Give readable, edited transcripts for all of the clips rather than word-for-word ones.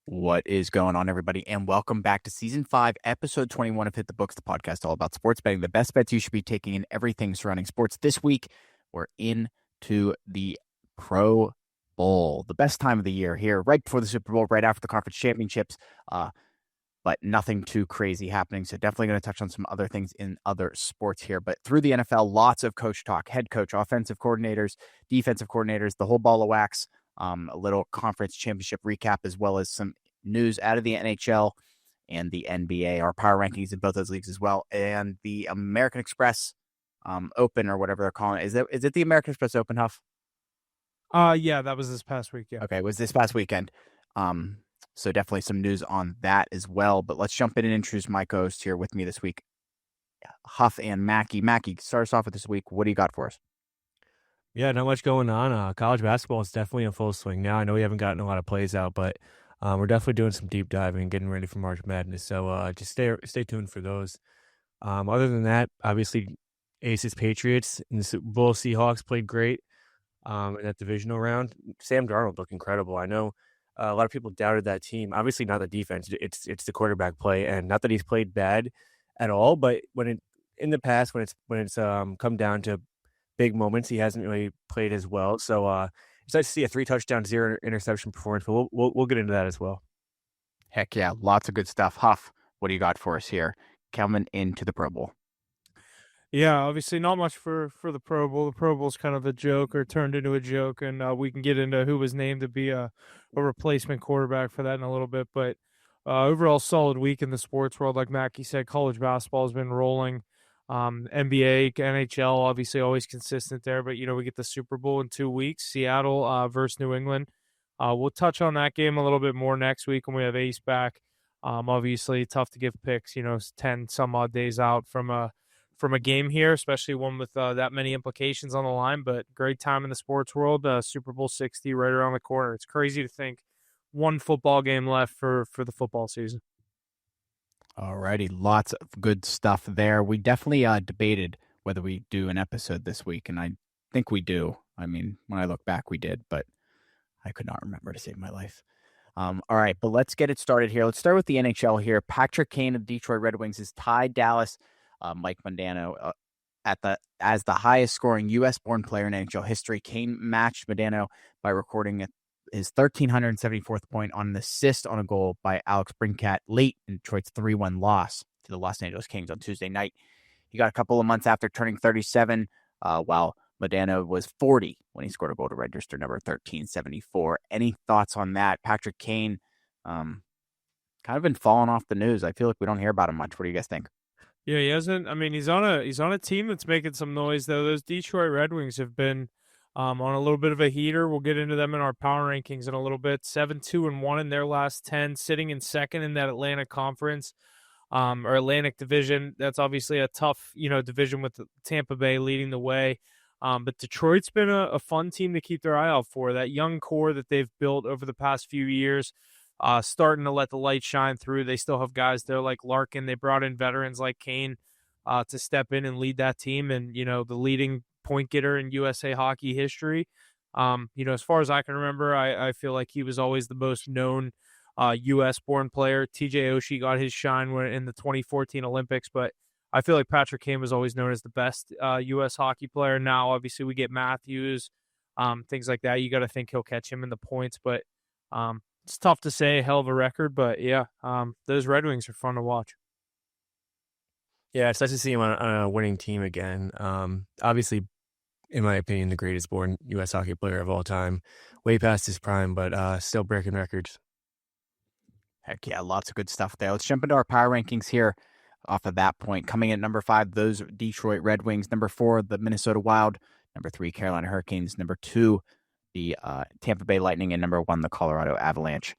What is going on, everybody? And welcome back to Season 5, Episode 21 of Hit the Books, the podcast all about sports betting, the best bets you should be taking in everything surrounding sports. This week, we're into the Pro Bowl, the best time of the year here, right before the Super Bowl, right after the conference championships, but nothing too crazy happening. So definitely going to touch on some other things in other sports here. But through the NFL, lots of coach talk, head coach, offensive coordinators, defensive coordinators, the whole ball of wax. A little conference championship recap, as well as some news out of the NHL and the NBA, our power rankings in both those leagues as well, and the American Express Open, or whatever they're calling it. Is it the American Express Open, Huff? Yeah, that was this past week. Yeah. Okay, it was this past weekend. So definitely some news on that as well. But let's jump in and introduce my co-host here with me this week, Huff and Mackie. Mackie, start us off with this week. What do you got for us? Yeah, not much going on. College basketball is definitely in full swing now. I know we haven't gotten a lot of plays out, but we're definitely doing some deep diving and getting ready for March Madness. So just stay tuned for those. Other than that, obviously, Aces Patriots in the Super Bowl. Seahawks played great in that divisional round. Sam Darnold looked incredible. I know a lot of people doubted that team. Obviously, not the defense. It's the quarterback play, and not that he's played bad at all, but in the past when it's come down to big moments, he hasn't really played as well. So it's nice to see a 3-touchdown, 0 interception performance, but we'll get into that as well. Heck yeah, lots of good stuff. Huff, what do you got for us here? Coming into the Pro Bowl. Yeah, obviously not much for the Pro Bowl. The Pro Bowl's kind of a joke or turned into a joke, and we can get into who was named to be a replacement quarterback for that in a little bit. But overall, solid week in the sports world. Like Mackie said, college basketball has been rolling. NBA, NHL, obviously always consistent there. But, we get the Super Bowl in 2 weeks, Seattle versus New England. We'll touch on that game a little bit more next week when we have Ace back. Obviously, tough to give picks, 10 some odd days out from a game here, especially one with that many implications on the line. But great time in the sports world. Super Bowl 60 right around the corner. It's crazy to think one football game left for the football season. All righty, lots of good stuff there. We definitely debated whether we do an episode this week, and I think we do. I mean, when I look back, we did, but I could not remember to save my life. All right, but let's get it started here. Let's start with the NHL here. Patrick Kane of the Detroit Red Wings has tied Dallas Mike Modano as the highest scoring U.S.-born player in NHL history. Kane matched Modano by recording his 1,374th point on an assist on a goal by Alex Brinkat late in Detroit's 3-1 loss to the Los Angeles Kings on Tuesday night. He got a couple of months after turning 37, while Modano was 40 when he scored a goal to register number 1374. Any thoughts on that? Patrick Kane kind of been falling off the news. I feel like we don't hear about him much. What do you guys think? Yeah, he hasn't. I mean, he's on a team that's making some noise though. Those Detroit Red Wings have been on a little bit of a heater. We'll get into them in our power rankings in a little bit. 7-2-1 in their last 10, sitting in second in that Atlantic Conference or Atlantic Division. That's obviously a tough, division with Tampa Bay leading the way. But Detroit's been a fun team to keep their eye out for. That young core that they've built over the past few years, starting to let the light shine through. They still have guys there like Larkin. They brought in veterans like Kane to step in and lead that team. And, the leading point getter in USA hockey history. As far as I can remember, I feel like he was always the most known U.S.-born player. TJ Oshie got his shine in the 2014 Olympics, but I feel like Patrick Kane was always known as the best U.S. hockey player. Now, obviously, we get Matthews, things like that. You got to think he'll catch him in the points, but it's tough to say. Hell of a record, but yeah, those Red Wings are fun to watch. Yeah, it's nice to see him on a winning team again. Obviously, in my opinion, the greatest born U.S. hockey player of all time, way past his prime, but still breaking records. Heck yeah, lots of good stuff there. Let's jump into our power rankings here off of that point. Coming in at number 5, those Detroit Red Wings. Number 4, the Minnesota Wild. Number 3, Carolina Hurricanes. Number 2, the Tampa Bay Lightning. And number 1, the Colorado Avalanche.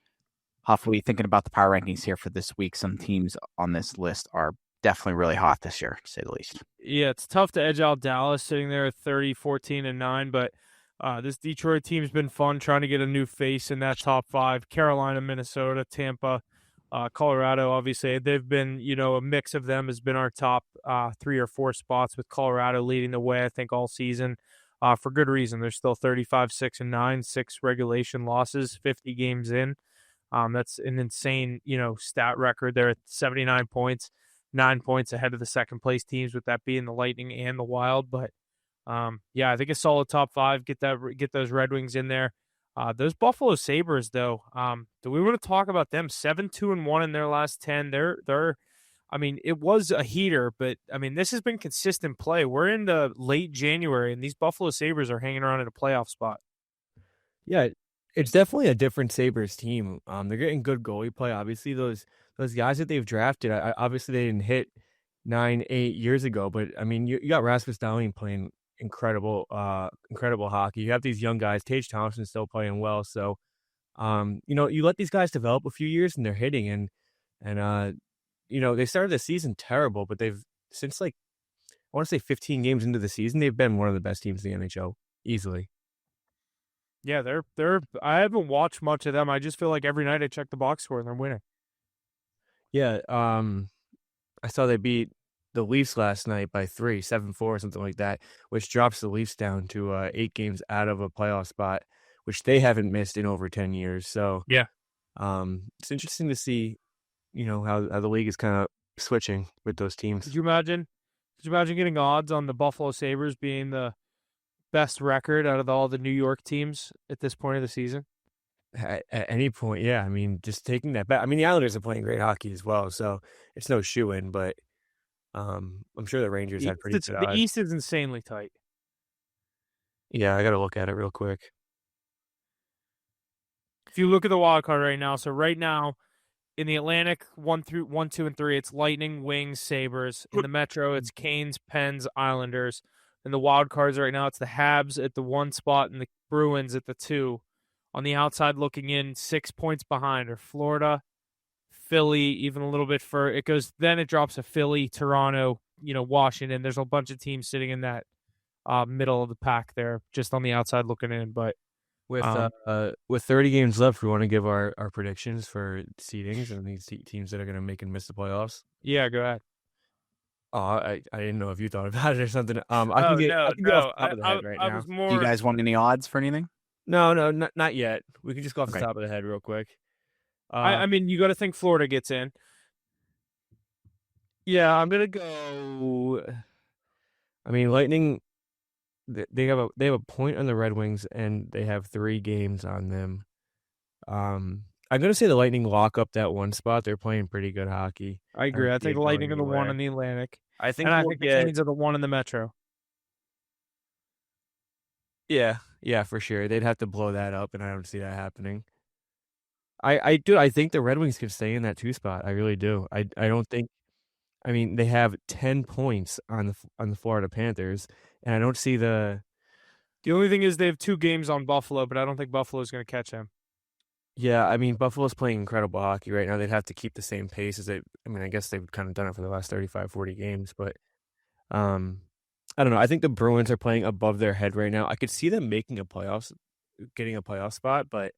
Hopefully, thinking about the power rankings here for this week, some teams on this list are definitely really hot this year, to say the least. Yeah, it's tough to edge out Dallas sitting there at 30, 14, and 9, but this Detroit team's been fun trying to get a new face in that top 5. Carolina, Minnesota, Tampa, Colorado, obviously. They've been, a mix of them has been our top 3 or 4 spots, with Colorado leading the way, I think, all season for good reason. They're still 35, 6, and 9, 6 regulation losses, 50 games in. That's an insane, stat record. They're at 79 points, 9 points ahead of the second place teams, with that being the Lightning and the Wild. But yeah, I think a solid top five. Get those Red Wings in there. Those Buffalo Sabres, though, do we want to talk about them? 7-2-1 in their last 10. I mean, it was a heater, but I mean, this has been consistent play. We're into late January, and these Buffalo Sabres are hanging around in a playoff spot. Yeah, it's definitely a different Sabres team. They're getting good goalie play. Obviously, those guys that they've drafted, obviously they didn't hit 9, 8 years ago, but I mean, you got Rasmus Dahlin playing incredible hockey. You have these young guys, Tage Thompson still playing well. So, you let these guys develop a few years and they're hitting and they started the season terrible, but they've since like I want to say 15 games into the season, they've been one of the best teams in the NHL easily. Yeah, they're. I haven't watched much of them. I just feel like every night I check the box score and they're winning. Yeah, I saw they beat the Leafs last night by 3, 7-4, something like that, which drops the Leafs down to 8 games out of a playoff spot, which they haven't missed in over 10 years. So, Yeah. it's interesting to see, how the league is kind of switching with those teams. Could you imagine getting odds on the Buffalo Sabres being the best record out of all the New York teams at this point of the season? At any point, yeah. I mean, just taking that back. I mean, the Islanders are playing great hockey as well, so it's no shoo-in, but I'm sure the Rangers had pretty good The odds. East is insanely tight. Yeah, I got to look at it real quick. If you look at the wild card right now, so right now in the Atlantic, 1, 2, and 3, it's Lightning, Wings, Sabres. In the Metro, it's Canes, Pens, Islanders. In the wild cards right now, it's the Habs at the 1 spot and the Bruins at the 2. On the outside looking in, 6 points behind are Florida, Philly, even a little bit further. Then it drops to Philly, Toronto, Washington. There's a bunch of teams sitting in that middle of the pack there, just on the outside looking in. But with 30 games left, we want to give our predictions for seedings and these teams that are going to make and miss the playoffs. Yeah, go ahead. Oh, I didn't know if you thought about it or something. I can get off the top of the head right now. Do you guys want any odds for anything? No, not yet. We can just go off the top of the head real quick. I mean, you got to think Florida gets in. Yeah, I'm gonna go. I mean, Lightning. They have a point on the Red Wings, and they have 3 games on them. I'm gonna say the Lightning lock up that 1 spot. They're playing pretty good hockey. I agree. I think the Lightning are the 1 in the Atlantic. I think the Canes are the 1 in the Metro. Yeah, for sure. They'd have to blow that up, and I don't see that happening. I do. I think the Red Wings could stay in that 2 spot. I really do. I don't think. I mean, they have 10 points on the Florida Panthers, and I don't see the. The only thing is they have 2 games on Buffalo, but I don't think Buffalo's going to catch them. Yeah, I mean, Buffalo's playing incredible hockey right now. They'd have to keep the same pace as they. I mean, I guess they've kind of done it for the last 35, 40 games, but I don't know. I think the Bruins are playing above their head right now. I could see them getting a playoff spot, but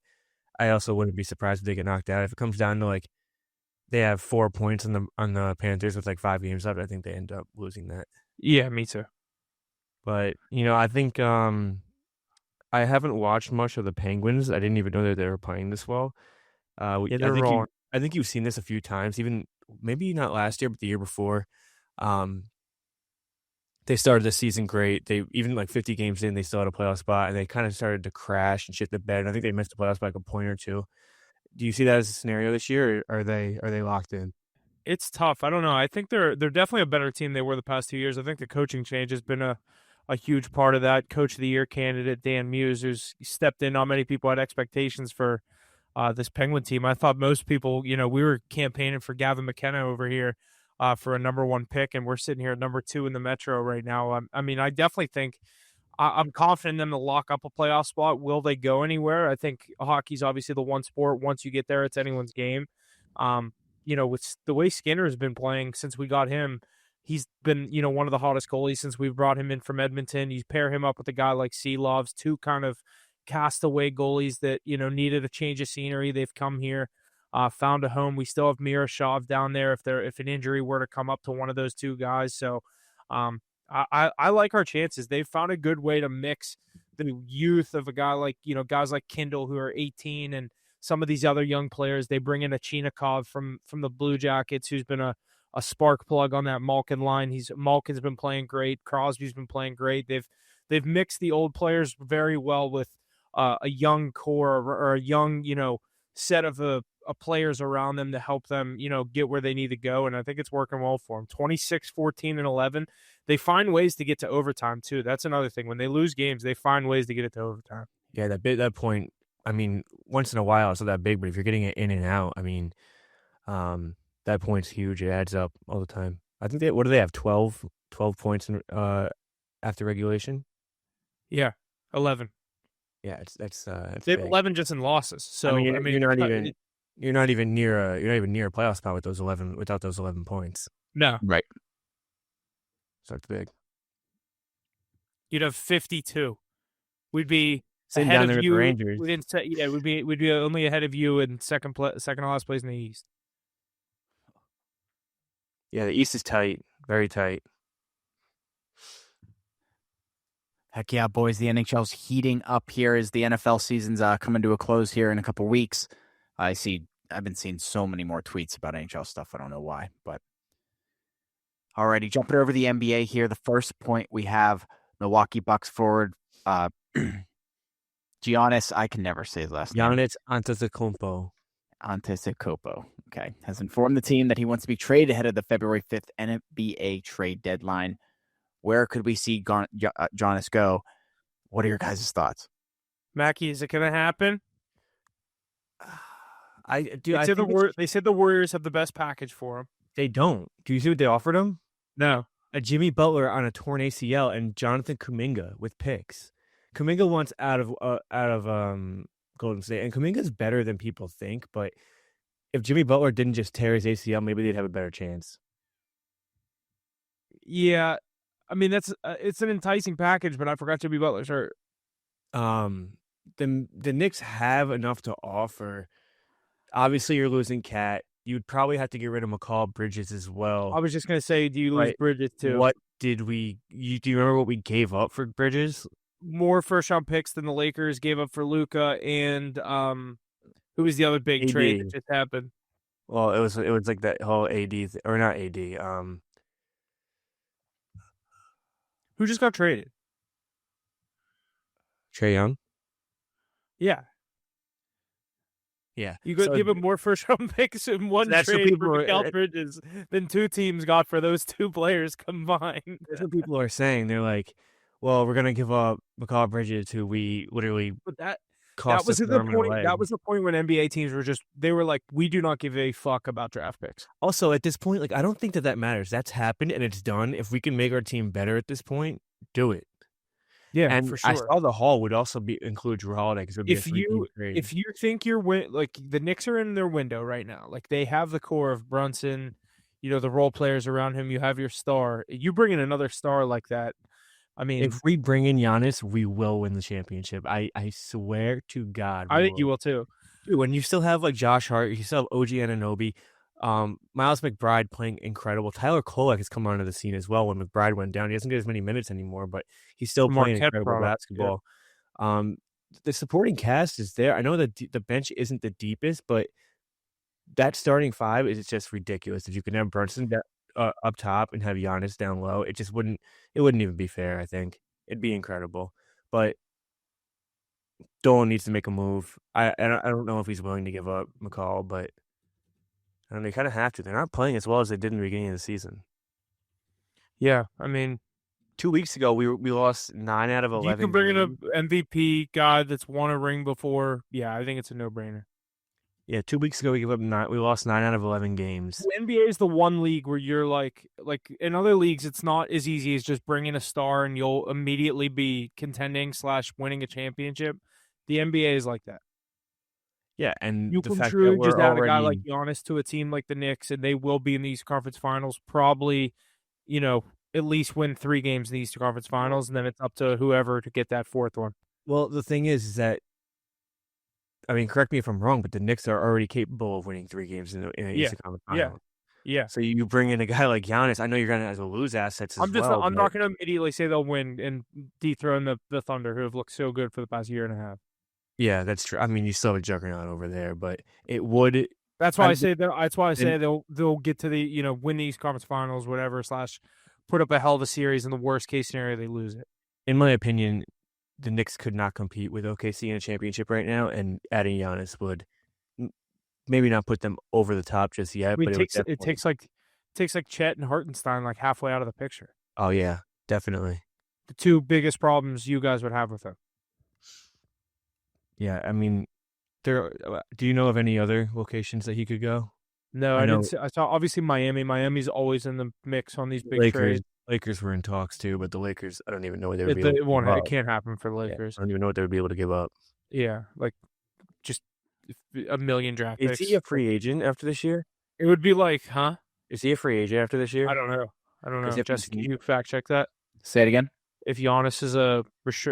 I also wouldn't be surprised if they get knocked out. If it comes down to like they have 4 points on the Panthers with like 5 games left, I think they end up losing that. Yeah, me too. But I think I haven't watched much of the Penguins. I didn't even know that they were playing this well. They're rolling. I think you've seen this a few times, even maybe not last year, but the year before. They started the season great. They even like 50 games in, they still had a playoff spot, and they kind of started to crash and shit the bed. And I think they missed the playoffs by like a point or 2. Do you see that as a scenario this year, or are they locked in? It's tough. I don't know. I think they're definitely a better team than they were the past 2 years. I think the coaching change has been a huge part of that. Coach of the Year candidate Dan Muse, who's stepped in. Not many people had expectations for this Penguin team. I thought most people, we were campaigning for Gavin McKenna over here for a number 1 pick, and we're sitting here at number 2 in the Metro right now. I mean, I definitely think I'm confident in them to lock up a playoff spot. Will they go anywhere? I think hockey's obviously the one sport. Once you get there, it's anyone's game. With the way Skinner has been playing since we got him, he's been, one of the hottest goalies since we've brought him in from Edmonton. You pair him up with a guy like Seelovs, 2 kind of castaway goalies that, needed a change of scenery. They've come here, found a home. We still have Miroshov down there if an injury were to come up to one of those 2 guys. So I like our chances. They've found a good way to mix the youth of a guy like, guys like Kindle who are 18 and some of these other young players. They bring in a Chinikov from the Blue Jackets, who's been a spark plug on that Malkin line. Malkin's been playing great. Crosby's been playing great. They've mixed the old players very well with a young core or a young, set of players around them to help them, get where they need to go. And I think it's working well for them. 26, 14, and 11. They find ways to get to overtime too. That's another thing. When they lose games, they find ways to get it to overtime. Yeah, that point, I mean, once in a while it's not that big, but if you're getting it in and out, I mean, that point's huge. It adds up all the time. I think what do they have? 12 points after regulation? Yeah, 11. Yeah, that's they have big. 11 just in losses. So you're not even near a playoff spot with without those 11 points. No, right. So it's big. You'd have 52. We'd be sitting ahead down there of with you. the Rangers. We'd be only ahead of you in second to last place in the East. Yeah, the East is tight, very tight. Heck yeah, boys. The NHL's heating up here as the NFL season's coming to a close here in a couple weeks. I've been seeing so many more tweets about NHL stuff. I don't know why, but alrighty, jumping over the NBA here. The first point we have Milwaukee Bucks forward Giannis. I can never say his last name. Giannis Antetokounmpo. Okay, has informed the team that he wants to be traded ahead of the February 5th NBA trade deadline. Where could we see Giannis go? What are your guys' thoughts? Mackie, is it going to happen? They said the Warriors have the best package for him. They don't. Do you see what they offered him? No. A Jimmy Butler on a torn ACL and Jonathan Kuminga with picks. Kuminga wants out of Golden State, and Kuminga's better than people think. But if Jimmy Butler didn't just tear his ACL, maybe they'd have a better chance. Yeah, I mean it's an enticing package, but I forgot Jimmy Butler's hurt. The Knicks have enough to offer. Obviously, you're losing Cat. You'd probably have to get rid of McCall Bridges as well. I was just gonna say, do you lose Bridges too? What did we? Do you remember what we gave up for Bridges? More first-round picks than the Lakers gave up for Luka, and who was the other big AD. trade that just happened? Well, it was like that whole AD or not AD. Who just got traded? Trae Young. Yeah. Yeah, you could give him more first-round picks in one trade for Mikal Bridges than two teams got for those two players combined. That's what people are saying. They're like, "Well, we're gonna give up Mikal Bridges, who we literally that was the point. That was the point when NBA teams were like, we do not give a fuck about draft picks. Also, at this point, like I don't think that matters. That's happened and it's done. If we can make our team better at this point, do it. Yeah, and for sure. I saw the haul would also include Drew Holiday because if you think you're like the Knicks are in their window right now, like they have the core of Brunson, the role players around him. You have your star. You bring in another star like that. I mean, if we bring in Giannis, we will win the championship. I swear to God. I think you will too. Dude, when you still have like Josh Hart, you still have OG Anunoby, Miles McBride playing incredible. Tyler Kolek has come onto the scene as well. When McBride went down, he doesn't get as many minutes anymore, but he's still playing incredible basketball. Yeah. The supporting cast is there. I know that the bench isn't the deepest, but that starting five is just ridiculous. If you can have Brunson up top and have Giannis down low, it wouldn't even be fair. I think it'd be incredible, but Dolan needs to make a move. I don't know if he's willing to give up McCall, but they kind of have to. They're not playing as well as they did in the beginning of the season. Yeah, I mean, 2 weeks ago we lost 9 out of 11. You can bring in an MVP guy that's won a ring before. Yeah, I think it's a no-brainer. Yeah, 2 weeks ago we lost 9 out of 11 games. The NBA is the one league where you're like in other leagues, it's not as easy as just bringing a star and you'll immediately be contending / winning a championship. The NBA is like that. Yeah, and you can truly just add a guy like Giannis to a team like the Knicks, and they will be in the Eastern Conference Finals. Probably, at least win 3 games in the Eastern Conference Finals, and then it's up to whoever to get that 4th one. Well, the thing is that, I mean, correct me if I'm wrong, but the Knicks are already capable of winning 3 games in the Eastern Conference Finals. Yeah. So you bring in a guy like Giannis. I know you're going to have to lose assets as well. I'm not going to immediately say they'll win and dethrone the Thunder, who have looked so good for the past year and a half. Yeah, that's true. I mean, you still have a juggernaut over there, but it would. That's why I I say then they'll get to the win the East Conference Finals, whatever, / put up a hell of a series. In the worst case scenario, they lose it. in my opinion, the Knicks could not compete with OKC in a championship right now, and adding Giannis would maybe not put them over the top just yet, I mean, but it would it definitely. takes like Chet and Hartenstein like halfway out of the picture. Oh yeah, definitely. The two biggest problems you guys would have with him. Yeah, I mean, do you know of any other locations that he could go? No, I I know didn't. I saw obviously Miami. Miami's always in the mix on these big trades. Lakers were in talks too, but the Lakers, I don't even know what they would be able to It won't. give It up. can't happen for the Yeah, Lakers. I don't even know what they would be able to give up. Yeah, like just a million draft Is picks. he a free agent after this year? It would be like, huh? Is he a free agent after this year? I don't know. If Jessica, can you fact check that? Say it again. If Giannis is a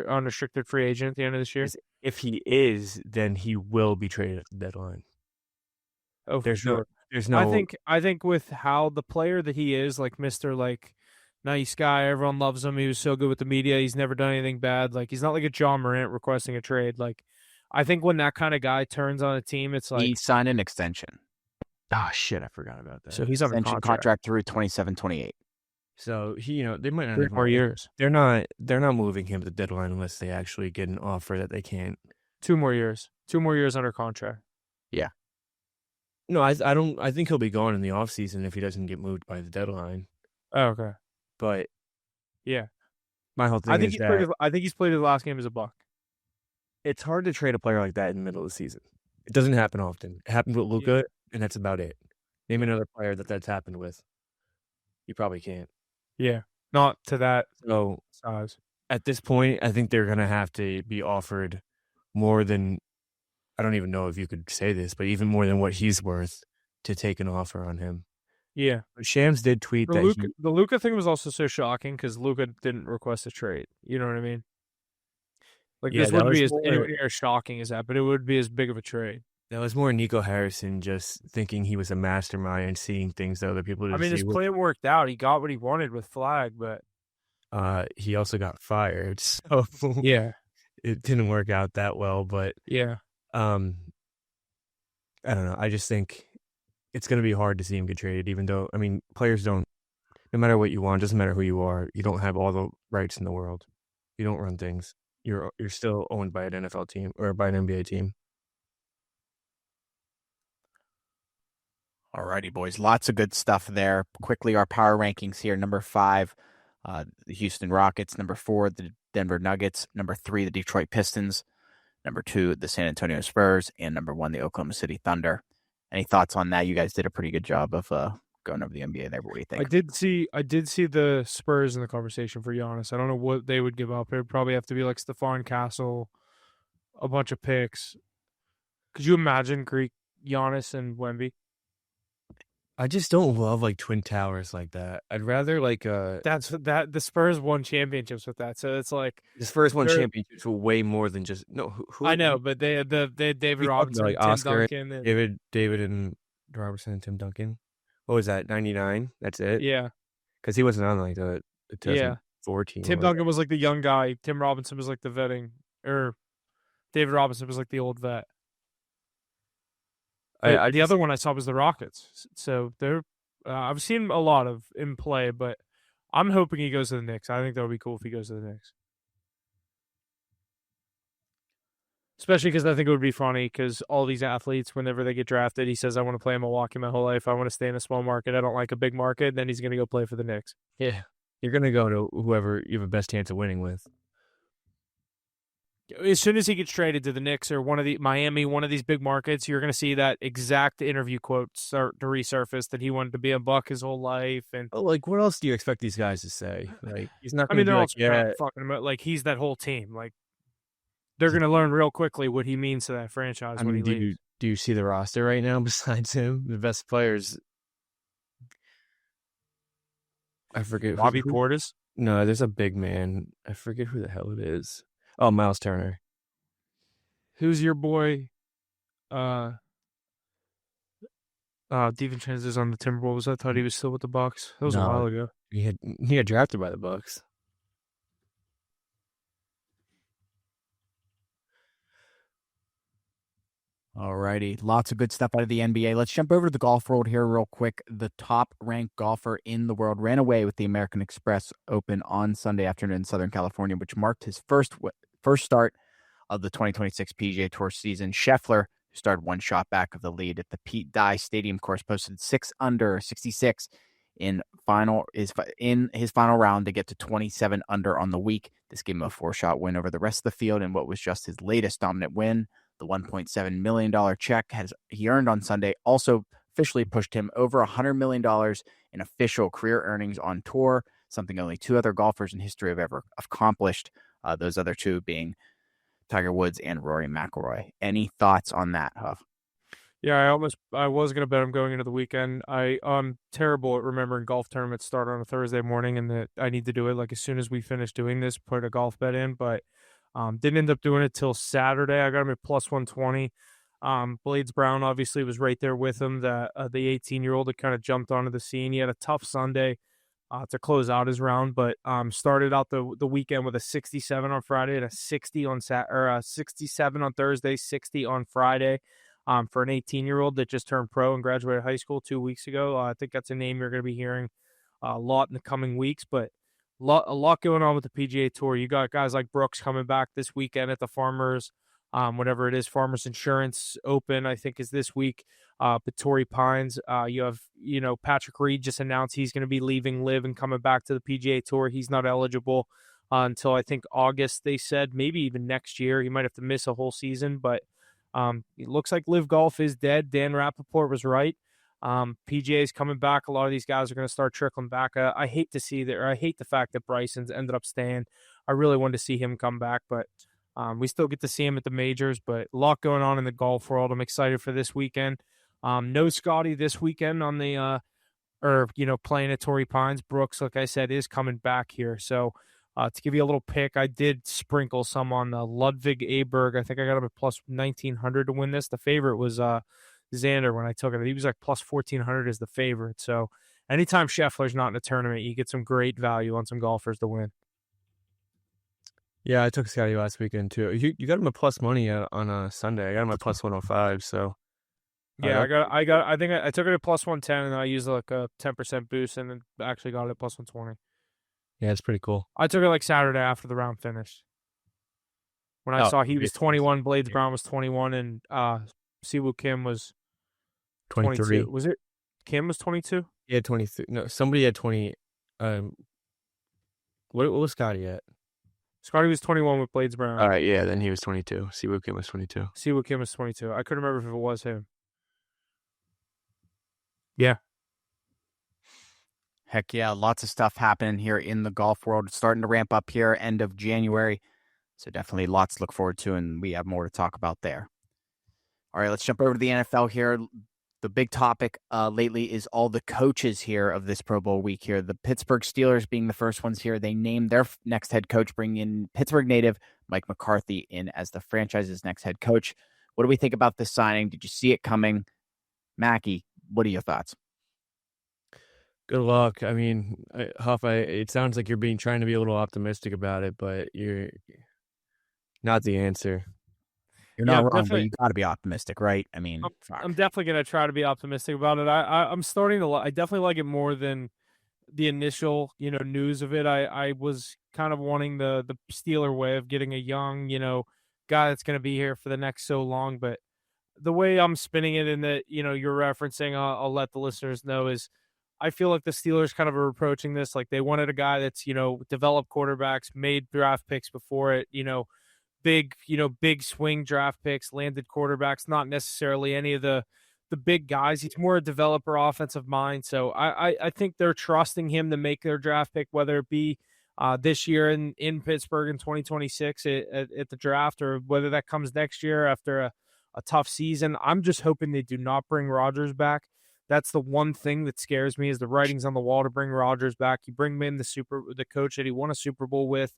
unrestricted free agent at the end of this year? If he is, then he will be traded at the deadline. Oh, for sure. There's no. I think with how the player that he is, like Mr. like nice guy, everyone loves him. He was so good with the media. He's never done anything bad. Like he's not like a John Morant requesting a trade. Like I think when that kind of guy turns on a team, it's like He signed an extension. Oh shit, I forgot about that. So he's on a contract through 27-28. So he, they might not 3 more years. They're not moving him to the deadline unless they actually get an offer that they can't. 2 more years. 2 more years under contract. Yeah. No, I don't. I think he'll be gone in the offseason if he doesn't get moved by the deadline. Oh, okay. But yeah, my whole thing I think he's played his last game as a Buck. It's hard to trade a player like that in the middle of the season. It doesn't happen often. It happened with Luka, and that's about it. Name another player that's happened with. You probably can't. Yeah, not to that size. At this point, I think they're going to have to be offered more than, I don't even know if you could say this, but even more than what he's worth to take an offer on him. Yeah. But Shams did tweet that the Luka thing was also so shocking because Luka didn't request a trade. You know what I mean? Like this wouldn't be as shocking as that, but it would be as big of a trade. That was more Nico Harrison just thinking he was a mastermind and seeing things that other people didn't see. His plan worked out. He got what he wanted with Flag, but he also got fired. So yeah, it didn't work out that well. But yeah, I don't know. I just think it's going to be hard to see him get traded, even though, I mean, players don't, no matter what you want, doesn't matter who you are, you don't have all the rights in the world. You don't run things. You're still owned by an NFL team or by an NBA team. Alrighty, boys. Lots of good stuff there. Quickly, our power rankings here. Number 5, the Houston Rockets. Number 4, the Denver Nuggets. Number 3, the Detroit Pistons. Number 2, the San Antonio Spurs. And number 1, the Oklahoma City Thunder. Any thoughts on that? You guys did a pretty good job of going over the NBA there. But what do you think? I did see the Spurs in the conversation for Giannis. I don't know what they would give up. It would probably have to be like Stephon Castle, a bunch of picks. Could you imagine Greek Giannis and Wemby? I just don't love like twin towers like that. I'd rather like the Spurs won championships with that, so it's like the Spurs won championships with way more than just who I know, but they had David Robinson, like Tim Oscar, Duncan, and David and Robertson and Tim Duncan. What was that? 99. That's it. Yeah, because he wasn't on like the 2014. Tim Duncan was like the young guy. Tim Robinson was like the vetting, or David Robinson was like the old vet. The other one I saw was the Rockets. So they're I've seen a lot of in play, but I'm hoping he goes to the Knicks. I think that would be cool if he goes to the Knicks. Especially because I think it would be funny because all these athletes, whenever they get drafted, he says, I want to play in Milwaukee my whole life. I want to stay in a small market. I don't like a big market. Then he's going to go play for the Knicks. Yeah. You're going to go to whoever you have the best chance of winning with. As soon as he gets traded to the Knicks or Miami, one of these big markets, you're going to see that exact interview quote start to resurface that he wanted to be a Buck his whole life. And like, what else do you expect these guys to say? Like, he's not going to they're all fucking about, like, he's that whole team. Like, they're going to learn real quickly what he means to that franchise when he leaves. Do you see the roster right now besides him? The best players. I forget. Bobby Portis? No, there's a big man. I forget who the hell it is. Oh, Miles Turner. Who's your boy? DiVincenzo's on the Timberwolves. I thought he was still with the Bucks. That was a while ago. He got drafted by the Bucks. Alrighty, lots of good stuff out of the NBA. Let's jump over to the golf world here real quick. The top-ranked golfer in the world ran away with the American Express Open on Sunday afternoon in Southern California, which marked his first start of the 2026 PGA Tour season. Scheffler, who started one shot back of the lead at the Pete Dye Stadium course, posted 6 under 66 in his final round to get to 27 under on the week. This gave him a 4-shot win over the rest of the field in what was just his latest dominant win. The $1.7 million check he earned on Sunday also officially pushed him over $100 million in official career earnings on tour, something only 2 other golfers in history have ever accomplished, those other 2 being Tiger Woods and Rory McIlroy. Any thoughts on that, Huff? Yeah, I was gonna bet him going into the weekend. I'm terrible at remembering golf tournaments start on a Thursday morning, and that I need to do it like as soon as we finish doing this, put a golf bet in, but didn't end up doing it till Saturday. I got him at plus 120. Blades Brown obviously was right there with him. The 18-year-old that kind of jumped onto the scene. He had a tough Sunday to close out his round, but started out the weekend with a 67 on Friday and a 60 on a 67 on Thursday, 60 on Friday. For an 18-year-old that just turned pro and graduated high school 2 weeks ago. I think that's a name you're going to be hearing a lot in the coming weeks, but a lot going on with the PGA Tour. You got guys like Brooks coming back this weekend at the Farmers, whatever it is, Farmers Insurance Open, I think is this week. But Torrey Pines, you have, Patrick Reed just announced he's going to be leaving LIV and coming back to the PGA Tour. He's not eligible until I think August, they said, maybe even next year. He might have to miss a whole season, but it looks like LIV Golf is dead. Dan Rappaport was right. PGA is coming back. A lot of these guys are going to start trickling back. I hate to see that, or I hate the fact that Bryson's ended up staying. I really wanted to see him come back, but we still get to see him at the majors. But a lot going on in the golf world. I'm excited for this weekend. No Scotty this weekend on the playing at Torrey Pines. Brooks, like I said, is coming back here. So to give you a little pick, I did sprinkle some on Ludwig Aberg. I think I got him at plus 1,900 to win this. The favorite was Xander when I took it. He was like plus 1,400 as the favorite. So anytime Scheffler's not in a tournament, you get some great value on some golfers to win. Yeah, I took Scotty last weekend too. You got him a plus money on a Sunday. I got him at plus 105. So yeah, I think I took it at plus 110, and I used like a 10% boost, and then actually got it at plus 120. Yeah, it's pretty cool. I took it like Saturday after the round finished. When I saw he was 21, Blades Brown was 21, and Siwoo Kim was 23. Was it Kim was 22? Yeah, 23. No, somebody had 20. What was Scotty at? Scotty was 21 with Blades Brown. All right, yeah, then he was 22. Siwoo Kim was 22. Siwoo Kim was 22. I couldn't remember if it was him. Yeah. Heck yeah, lots of stuff happening here in the golf world. It's starting to ramp up here end of January. So definitely lots to look forward to, and we have more to talk about there. All right, let's jump over to the NFL here. The big topic lately is all the coaches here of this Pro Bowl week here. The Pittsburgh Steelers being the first ones here. They named their next head coach, bringing in Pittsburgh native Mike McCarthy in as the franchise's next head coach. What do we think about this signing? Did you see it coming? Mackie, what are your thoughts? Good luck. I mean, Huff, it sounds like you're trying to be a little optimistic about it, but you're not the answer. You're not wrong, but you got to be optimistic, right? I mean, I'm definitely going to try to be optimistic about it. I'm starting to. I definitely like it more than the initial, news of it. I was kind of wanting the Steeler way of getting a young, guy that's going to be here for the next so long. But the way I'm spinning it, and that you're referencing, I'll let the listeners know, is I feel like the Steelers kind of are approaching this like they wanted a guy that's developed quarterbacks, made draft picks before it, big swing draft picks, landed quarterbacks, not necessarily any of the big guys. He's more a developer offensive mind. So I think they're trusting him to make their draft pick, whether it be this year in Pittsburgh in 2026 at the draft, or whether that comes next year after a tough season. I'm just hoping they do not bring Rodgers back. That's the one thing that scares me, is the writing's on the wall to bring Rodgers back. You bring him in the coach that he won a Super Bowl with.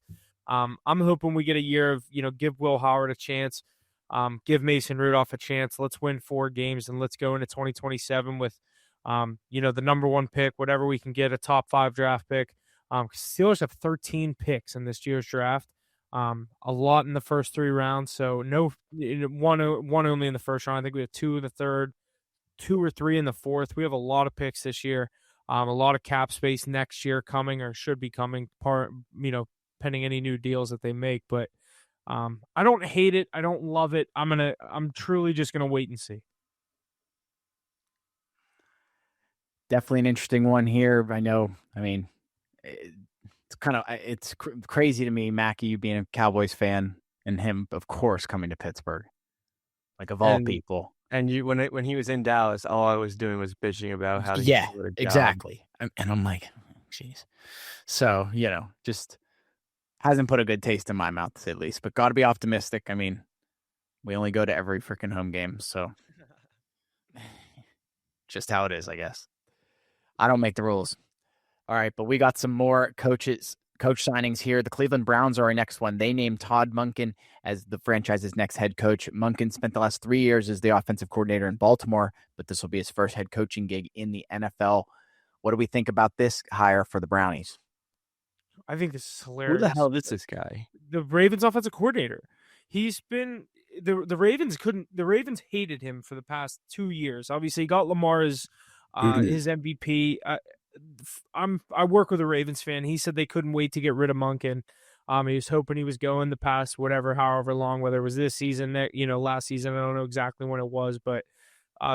I'm hoping we get a year of, give Will Howard a chance, give Mason Rudolph a chance. Let's win 4 games, and let's go into 2027 with, the number 1 pick, whatever we can get, a top 5 draft pick. Steelers have 13 picks in this year's draft. A lot in the first 3 rounds, so no one only in the first round. I think we have 2 in the third, 2 or 3 in the fourth. We have a lot of picks this year. A lot of cap space next year coming or should be coming, pending any new deals that they make. But I don't hate it. I don't love it. I'm truly just gonna wait and see. Definitely an interesting one here. I know. I mean, it's crazy to me, Mackie, you being a Cowboys fan, and him, of course, coming to Pittsburgh, like of all people. And when he was in Dallas, all I was doing was bitching about how yeah, exactly. And I'm like, jeez. So just hasn't put a good taste in my mouth, to say the least. But got to be optimistic. I mean, we only go to every freaking home game, so just how it is, I guess. I don't make the rules. All right, but we got some more coach signings here. The Cleveland Browns are our next one. They named Todd Monken as the franchise's next head coach. Monken spent the last 3 years as the offensive coordinator in Baltimore, but this will be his first head coaching gig in the NFL. What do we think about this hire for the Brownies? I think this is hilarious. Who the hell is this guy? The Ravens offensive coordinator. He's been the Ravens hated him for the past 2 years. Obviously, he got Lamar as his MVP. I work with a Ravens fan. He said they couldn't wait to get rid of Monken. He was hoping he was going the past however long, whether it was this season, last season. I don't know exactly when it was, but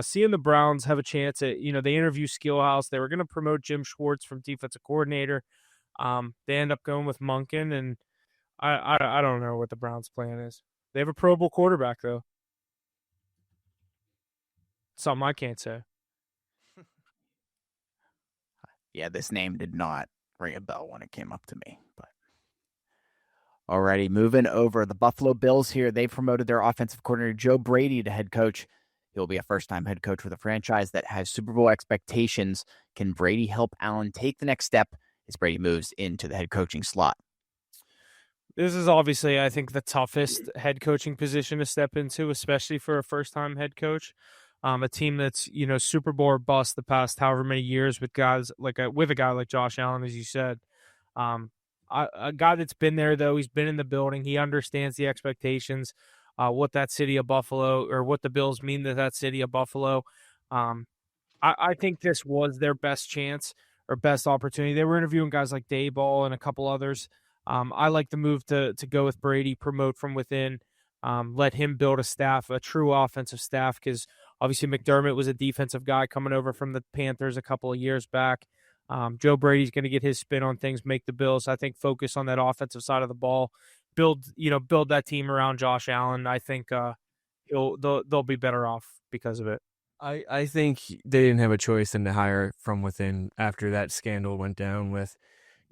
seeing the Browns have a chance at, they interview Skillhouse. They were going to promote Jim Schwartz from defensive coordinator. They end up going with Monken, and I don't know what the Browns' plan is. They have a Pro Bowl quarterback, though. Something I can't say. Yeah, this name did not ring a bell when it came up to me. But alrighty, moving over. The Buffalo Bills here, they promoted their offensive coordinator, Joe Brady, to head coach. He'll be a first-time head coach with a franchise that has Super Bowl expectations. Can Brady help Allen take the next step as Brady moves into the head coaching slot? This is obviously, I think, the toughest head coaching position to step into, especially for a first-time head coach. A team that's, Super Bowl or bust the past however many years with guys with a guy like Josh Allen, as you said. A guy that's been there, though, he's been in the building. He understands the expectations, what that city of Buffalo or what the Bills mean to that city of Buffalo. I think this was their best chance or best opportunity. They were interviewing guys like Dayball and a couple others. I like the move to go with Brady, promote from within, let him build a true offensive staff, because obviously McDermott was a defensive guy coming over from the Panthers a couple of years back. Joe Brady's going to get his spin on things, make the Bills, I think, focus on that offensive side of the ball, build that team around Josh Allen. I think they'll be better off because of it. I think they didn't have a choice than to hire from within after that scandal went down with,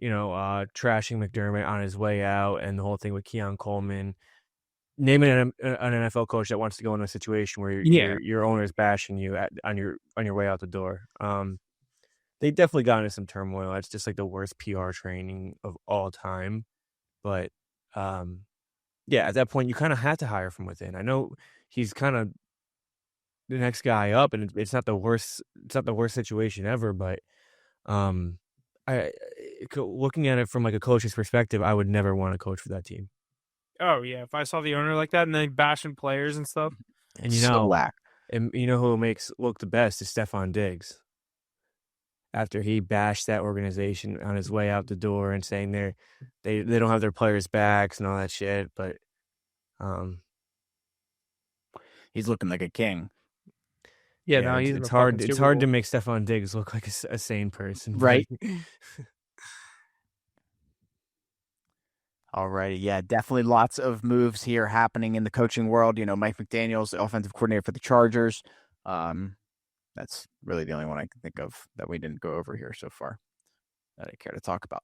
trashing McDermott on his way out and the whole thing with Keon Coleman. Naming an NFL coach that wants to go in a situation where your owner is bashing you on your way out the door. They definitely got into some turmoil. It's just like the worst PR training of all time. But at that point you kind of had to hire from within. I know he's kind of the next guy up, and it's not the worst. It's not the worst situation ever. But looking at it from like a coach's perspective, I would never want to coach for that team. Oh yeah, if I saw the owner like that and then bashing players and stuff. And who makes look the best is Stephon Diggs. After he bashed that organization on his way out the door and saying they don't have their players' backs and all that shit, but he's looking like a king. Yeah, it's hard to make Stephon Diggs look like a sane person, right? Alrighty, yeah, definitely lots of moves here happening in the coaching world. Mike McDaniel's the offensive coordinator for the Chargers. That's really the only one I can think of that we didn't go over here so far that I care to talk about.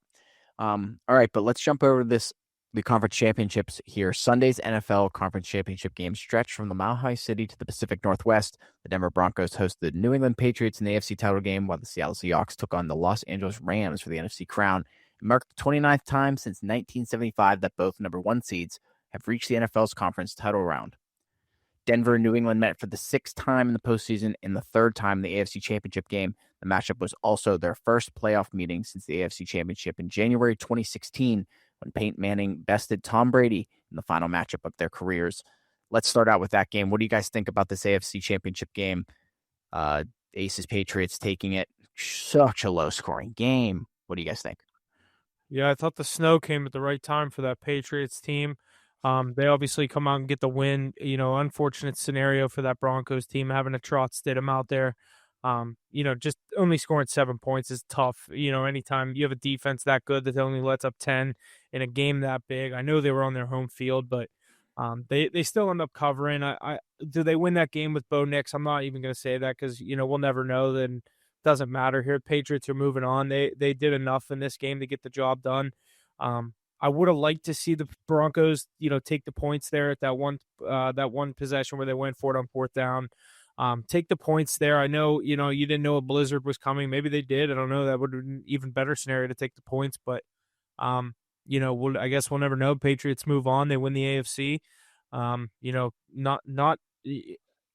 All right, but let's jump over the conference championships here. Sunday's NFL conference championship game stretched from the Mile High City to the Pacific Northwest. The Denver Broncos hosted the New England Patriots in the AFC title game, while the Seattle Seahawks took on the Los Angeles Rams for the NFC crown. It marked the 29th time since 1975 that both number one seeds have reached the NFL's conference title round. Denver and New England met for the 6th time in the postseason and the 3rd time in the AFC Championship game. The matchup was also their first playoff meeting since the AFC Championship in January 2016, when Peyton Manning bested Tom Brady in the final matchup of their careers. Let's start out with that game. What do you guys think about this AFC Championship game? Aces Patriots taking it. Such a low-scoring game. What do you guys think? Yeah, I thought the snow came at the right time for that Patriots team. They obviously come out and get the win. Unfortunate scenario for that Broncos team having to trot Stidham out there. Just only scoring 7 points is tough. Anytime you have a defense that good that only lets up 10 in a game that big. I know they were on their home field, but they still end up covering. Do they win that game with Bo Nix? I'm not even going to say that because we'll never know. Then doesn't matter here. Patriots are moving on. They did enough in this game to get the job done. I would have liked to see the Broncos, take the points there at that one possession where they went for it on fourth down. Take the points there. I know, you didn't know a blizzard was coming. Maybe they did. I don't know. That would have been an even better scenario to take the points. But, I guess we'll never know. Patriots move on. They win the AFC.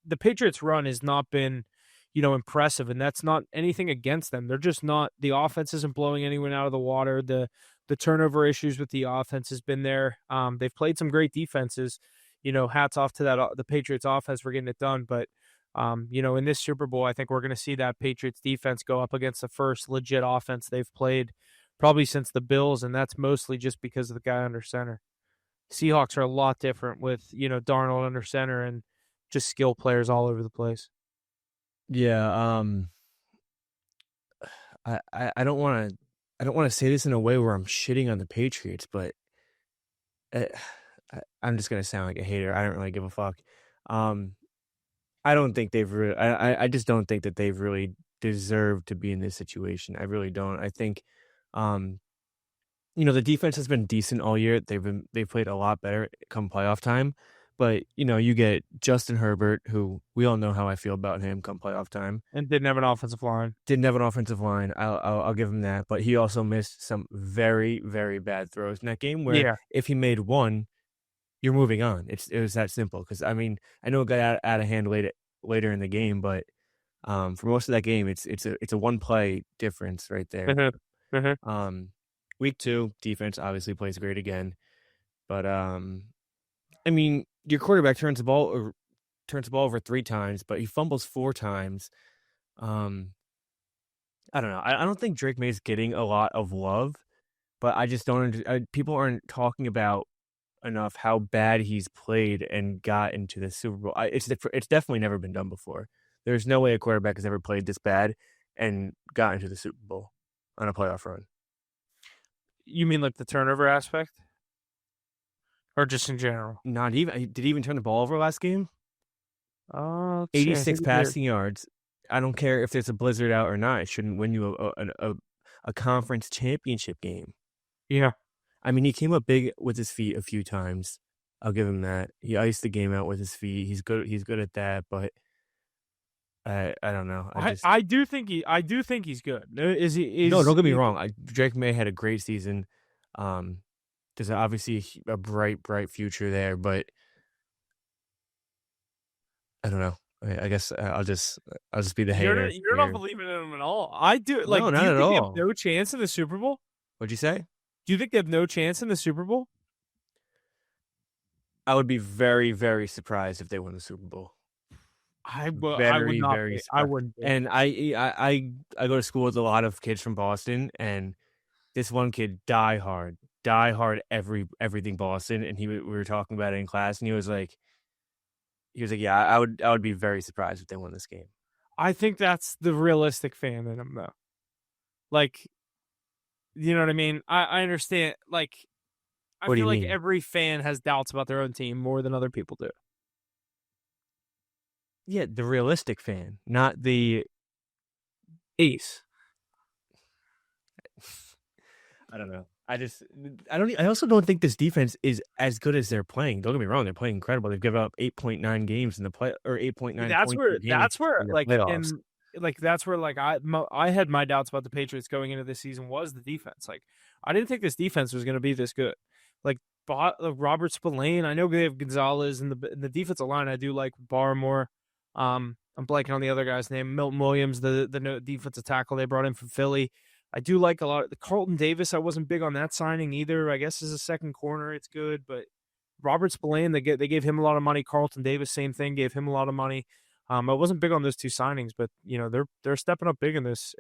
The Patriots run has not been, impressive, and that's not anything against them. They're just not. The offense isn't blowing anyone out of the water. The turnover issues with the offense has been there. They've played some great defenses. Hats off to that the Patriots offense for getting it done. But in this Super Bowl, I think we're going to see that Patriots defense go up against the first legit offense they've played probably since the Bills, and that's mostly just because of the guy under center. Seahawks are a lot different with Darnold under center and just skill players all over the place. Yeah, I don't want to say this in a way where I'm shitting on the Patriots, but I'm just gonna sound like a hater. I don't really give a fuck. I don't think they've really. I just don't think that they've really deserved to be in this situation. I really don't. I think, the defense has been decent all year. They've played a lot better come playoff time. But, you get Justin Herbert, who we all know how I feel about him come playoff time. And didn't have an offensive line. I'll give him that. But he also missed some very, very bad throws in that game where if he made one, you're moving on. It was that simple. Because, I know it got out of hand later in the game, but for most of that game, it's a one-play difference right there. Week 2, defense obviously plays great again. But, your quarterback turns the ball over 3 times, but he fumbles 4 times. I don't know. I don't think Drake May's getting a lot of love, but I just don't. People aren't talking about enough how bad he's played and got into the Super Bowl. It's definitely never been done before. There's no way a quarterback has ever played this bad and got into the Super Bowl on a playoff run. You mean like the turnover aspect? Or just in general? Not even. Did he even turn the ball over last game? 86 passing yards. I don't care if there's a blizzard out or not. It shouldn't win you a conference championship game. Yeah. He came up big with his feet a few times. I'll give him that. He iced the game out with his feet. He's good at that, but I don't know. I do think he's good. No, don't get me wrong. Drake May had a great season. There's obviously a bright future there, but I don't know. I guess I'll just be the hater. You're not believing in him at all. I do. Like, no, not do you at think all. they have no chance in the Super Bowl? What'd you say? Do you think they have no chance in the Super Bowl? I would be very, very surprised if they win the Super Bowl. I would not. Very I wouldn't. And I go to school with a lot of kids from Boston, and this one kid die hard everything Boston, and we were talking about it in class, and he was like, yeah, I would be very surprised if they won this game. I think that's the realistic fan in him, though. Like, you know what I mean? I understand. Like, I feel like every fan has doubts about their own team more than other people do. Yeah, the realistic fan, not the ace. I don't know. I also don't think this defense is as good as they're playing. Don't get me wrong; they're playing incredible. They've given up 8.9 games in the play, or 8.9. That's where like playoffs. That's where I had my doubts about the Patriots going into this season was the defense. Like, I didn't think this defense was going to be this good. Like Robert Spillane, I know they have Gonzalez in the defensive line. I do like Barmore. I'm blanking on the other guy's name. Milton Williams, the defensive tackle they brought in from Philly. I do like a lot. The Carlton Davis, I wasn't big on that signing either. I guess as a second corner, it's good, but Robert Spillane, they gave him a lot of money. Carlton Davis, same thing, gave him a lot of money. I wasn't big on those two signings, but they're stepping up big in this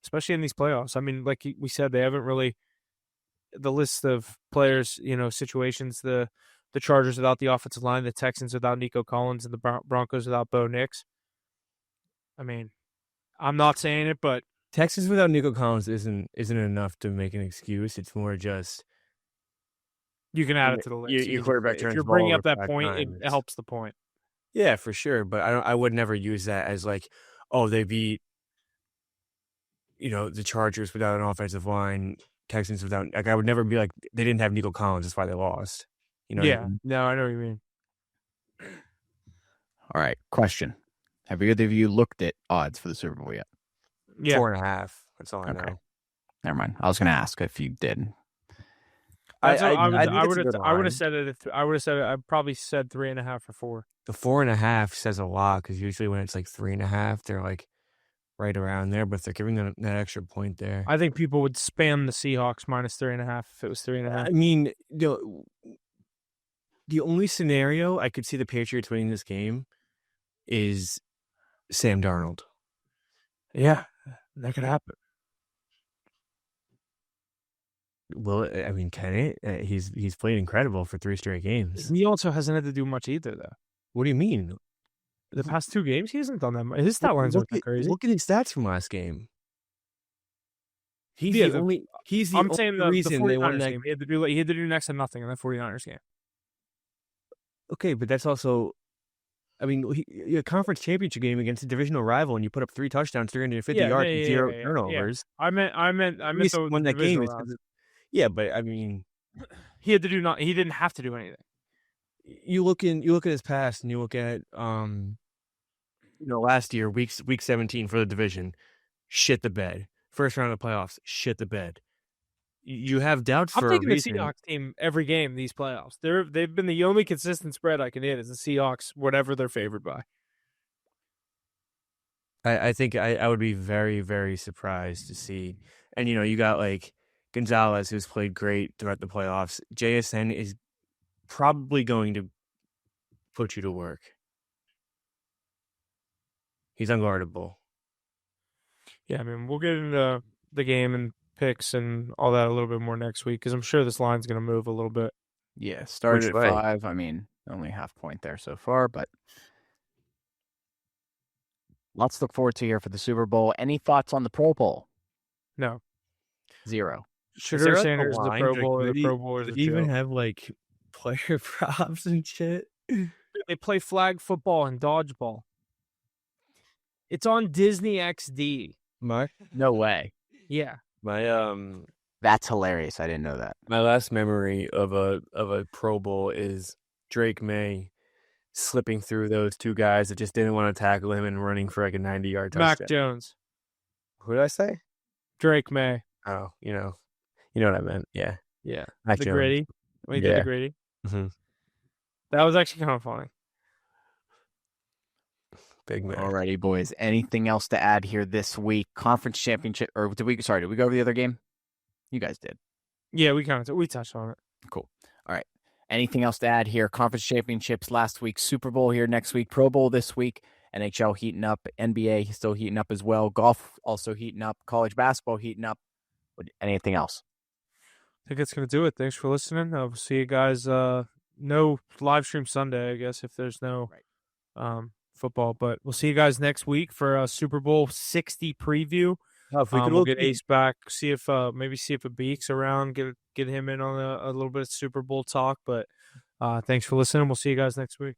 especially in these playoffs. I mean, like we said, they haven't really the list of players, situations. The Chargers without the offensive line, the Texans without Nico Collins, and the Broncos without Bo Nix. I mean, I'm not saying it, but Texas without Nico Collins isn't enough to make an excuse. It's more just you can add it to the list. Your quarterback turns if you're the ball bringing over up that 5 point, times. it helps the point. Yeah, for sure. But I would never use that as like, oh, they beat, the Chargers without an offensive line, Texans without. Like, I would never be like they didn't have Nico Collins. That's why they lost. What I mean? No, I know what you mean. All right, question: have either of you looked at odds for the Super Bowl yet? Yeah, 4.5. That's all I know. Never mind. I was going to ask if you did. I would have said it. I probably said 3.5 or 4. The 4.5 says a lot because usually when it's like 3.5, they're like right around there. But if they're giving them that extra point there, I think people would spam the Seahawks minus 3.5 if it was 3.5. I mean, the only scenario I could see the Patriots winning this game is Sam Darnold. Yeah, that could happen. Well, I mean, can it? He's played incredible for 3 straight games. He also hasn't had to do much either, though. What do you mean? The past 2 games, he hasn't done that much. His stat lines aren't that crazy. Look at his stats from last game. He's the only reason they won that game. He had to do next to nothing in that 49ers game. Okay, but that's also, I mean, a conference championship game against a divisional rival, and you put up 3 touchdowns, 350 yards, and 0 turnovers. Yeah. I meant when that game is. Yeah, but I mean, he didn't have to do anything. You look at his past, and you look at last year, week 17 for the division, shit the bed. First round of the playoffs, shit the bed. You have doubts for a reason. I'm taking the Seahawks team every game these playoffs. They've been the only consistent spread I can hit is the Seahawks, whatever they're favored by. I think I would be very, very surprised to see. And, you got like Gonzalez, who's played great throughout the playoffs. JSN is probably going to put you to work. He's unguardable. Yeah, I mean, we'll get into the game and picks and all that a little bit more next week because I'm sure this line's going to move a little bit. Yeah, started at 5. I mean, only half point there so far, but lots to look forward to here for the Super Bowl. Any thoughts on the Pro Bowl? No. 0. Shedeur Sanders is the Pro Bowl, or the Pro Bowl is a joke. Even have like player props and shit. They play flag football and dodgeball. It's on Disney XD. No way. Yeah. That's hilarious. I didn't know that. My last memory of a Pro Bowl is Drake May slipping through those 2 guys that just didn't want to tackle him and running for like a 90-yard touchdown. Mac Jones. Who did I say? Drake May. Oh, you know what I meant. Yeah. Yeah. Mac the Jones. Gritty. When he did the Gritty. Mm-hmm. That was actually kind of funny. Big man. Alrighty, boys. Anything else to add here this week? Conference championship, or did we go over the other game? You guys did. Yeah, we touched on it. Cool. All right. Anything else to add here? Conference championships last week, Super Bowl here next week, Pro Bowl this week, NHL heating up, NBA still heating up as well, golf also heating up, college basketball heating up. Anything else? I think that's going to do it. Thanks for listening. I'll see you guys. No live stream Sunday, I guess, if there's no football. But we'll see you guys next week for a Super Bowl 60 preview. If we we'll get Ace back, see if a Beaks around, get him in on a little bit of Super Bowl talk. But thanks for listening. We'll see you guys next week.